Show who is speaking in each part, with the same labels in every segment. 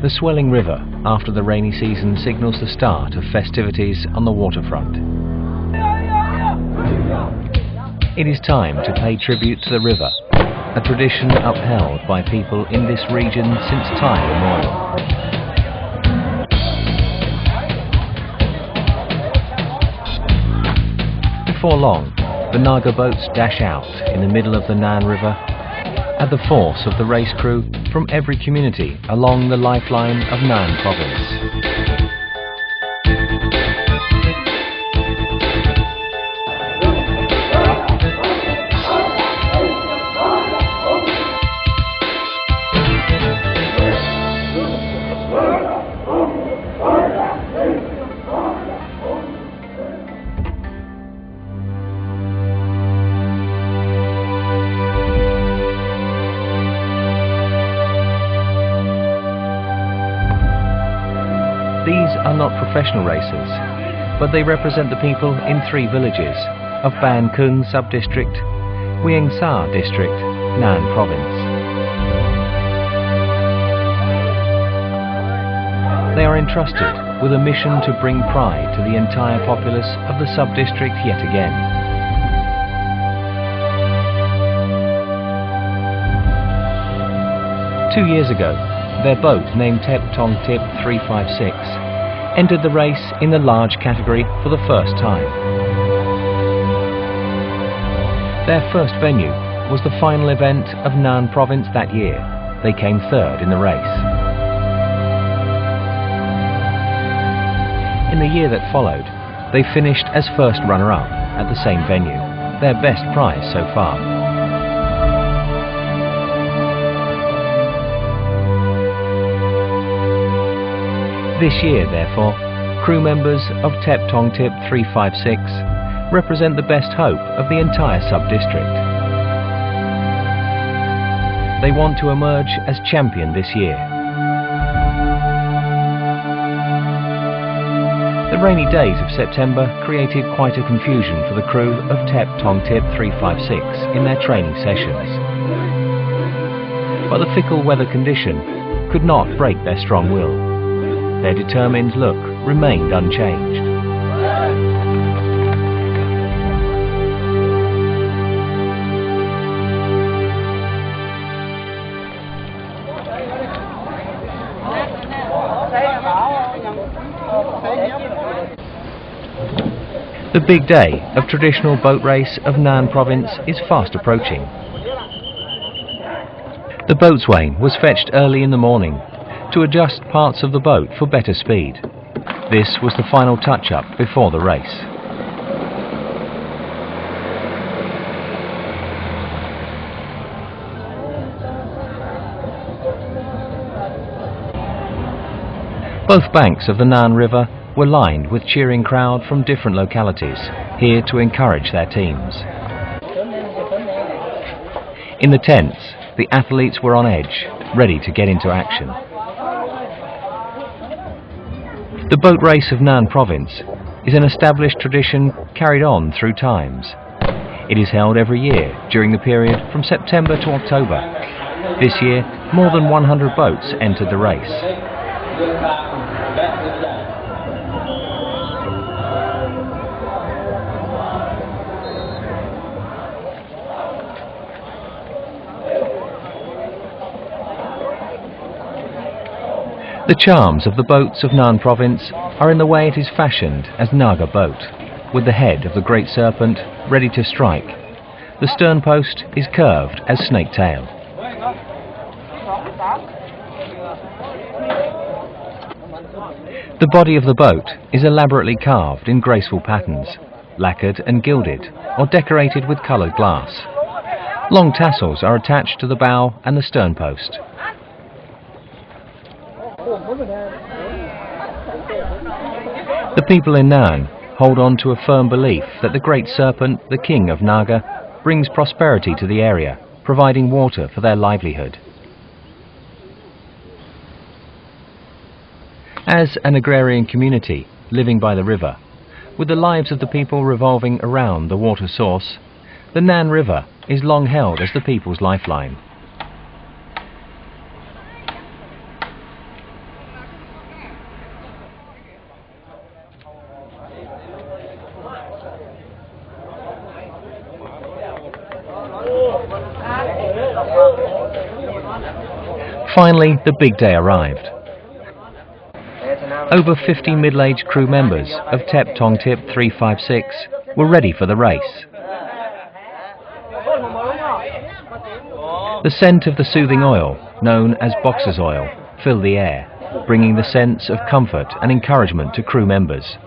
Speaker 1: The swelling river after the rainy season signals the start of festivities on the waterfront. It is time to pay tribute to the river, a tradition upheld by people in this region since time immemorial. Before long, the Naga boats dash out in the middle of the Nan River at the force of the race crew from every community along the lifeline of Nan province. These are not professional racers, but they represent the people in 3 villages of Ban Khun Sub-District, Wieng Sa District, Nan Province. They are entrusted with a mission to bring pride to the entire populace of the sub-district yet again. Two years ago, their boat, named Tep Tong Tip 356, entered the race in the large category for the first time. Their first venue was the final event of Nan Province that year. They came third in the race. In the year that followed, they finished as first runner-up at the same venue, their best prize so far. This year, therefore, crew members of Tep Tong Tip 356 represent the best hope of the entire sub-district. They want to emerge as champion this year. The rainy days of September created quite a confusion for the crew of Tep Tong Tip 356 in their training sessions. But the fickle weather condition could not break their strong will. Their determined look remained unchanged. The big day of traditional boat race of Nan Province is fast approaching. The boatswain was fetched early in the morning to adjust parts of the boat for better speed. This was the final touch-up before the race. Both banks of the Nan River were lined with cheering crowd from different localities, here to encourage their teams. In the tents, the athletes were on edge, ready to get into action. The boat race of Nan Province is an established tradition carried on through times. It is held every year during the period from September to October. This year, more than 100 boats entered the race. The charms of the boats of Nan Province are in the way it is fashioned as Naga boat, with the head of the great serpent ready to strike. The stern post is curved as snake tail. The body of the boat is elaborately carved in graceful patterns, lacquered and gilded, or decorated with coloured glass. Long tassels are attached to the bow and the stern post. The people in Nan hold on to a firm belief that the great serpent, the king of Naga, brings prosperity to the area, providing water for their livelihood. As an agrarian community living by the river, with the lives of the people revolving around the water source, the Nan River is long held as the people's lifeline. Finally, the big day arrived. Over 50 middle-aged crew members of Tep Tong Tip 356 were ready for the race. The scent of the soothing oil, known as boxer's oil, filled the air, bringing the sense of comfort and encouragement to crew members.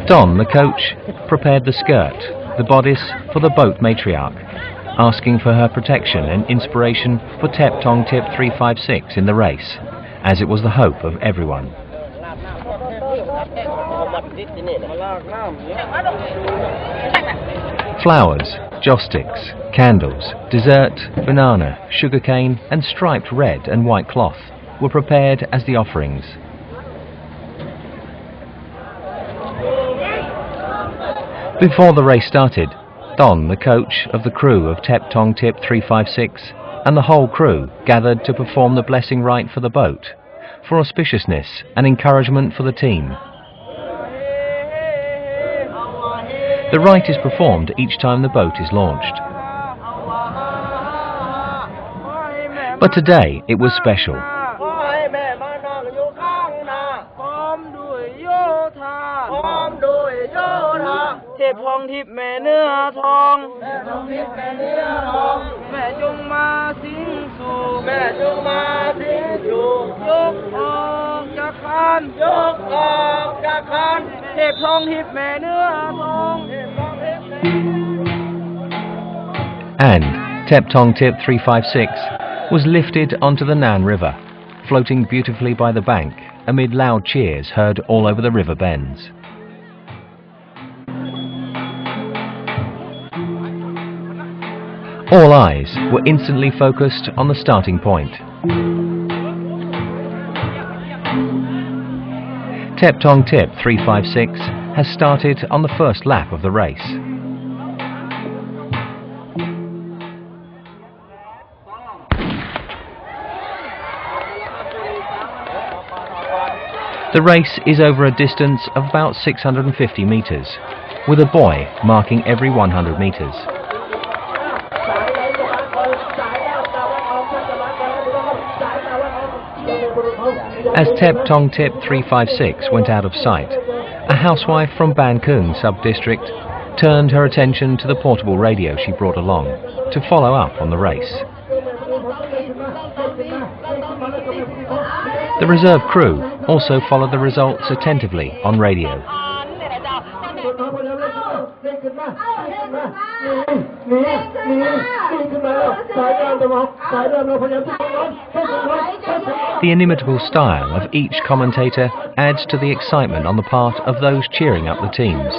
Speaker 1: Don, the coach, prepared the skirt, the bodice for the boat matriarch, asking for her protection and inspiration for Tep Tong Tip 356 in the race, as it was the hope of everyone. Flowers, joss sticks, candles, dessert, banana, sugarcane and striped red and white cloth were prepared as the offerings. Before the race started, Don, the coach of the crew of Tep Tong Tip 356, and the whole crew gathered to perform the blessing rite for the boat, for auspiciousness and encouragement for the team. The rite is performed each time the boat is launched. But today it was special. And Tep Tong Tip 356 was lifted onto the Nan River, floating beautifully by the bank amid loud cheers heard all over the river bends. All eyes were instantly focused on the starting point. Tep Tong Tip 356 has started on the first lap of the race. The race is over a distance of about 650 meters, with a buoy marking every 100 meters. As Tep Tong Tip 356 went out of sight, a housewife from Ban Kung sub-district turned her attention to the portable radio she brought along to follow up on the race. The reserve crew also followed the results attentively on radio. The inimitable style of each commentator adds to the excitement on the part of those cheering up the teams.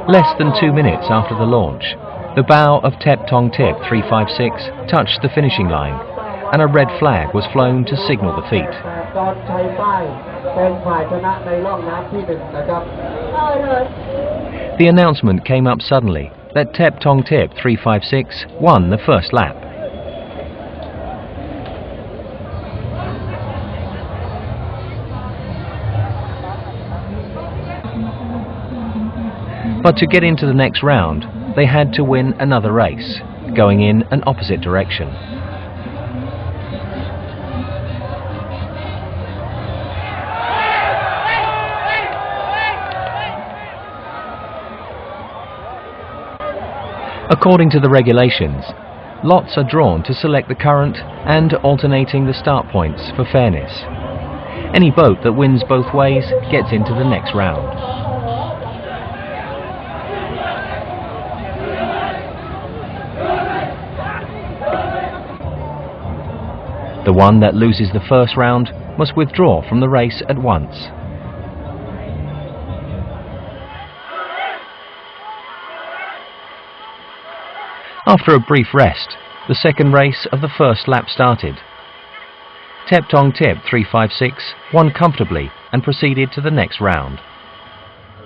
Speaker 1: Less than 2 minutes after the launch, the bow of Tep Tong Tip 356 touched the finishing line, and a red flag was flown to signal the feat. The announcement came up suddenly that Tep Tong Tip 356 won the first lap. But to get into the next round, they had to win another race, going in an opposite direction. According to the regulations, lots are drawn to select the current and alternating the start points for fairness. Any boat that wins both ways gets into the next round. The one that loses the first round must withdraw from the race at once. After a brief rest, the second race of the first lap started. Tep Tong Tip 356 won comfortably and proceeded to the next round.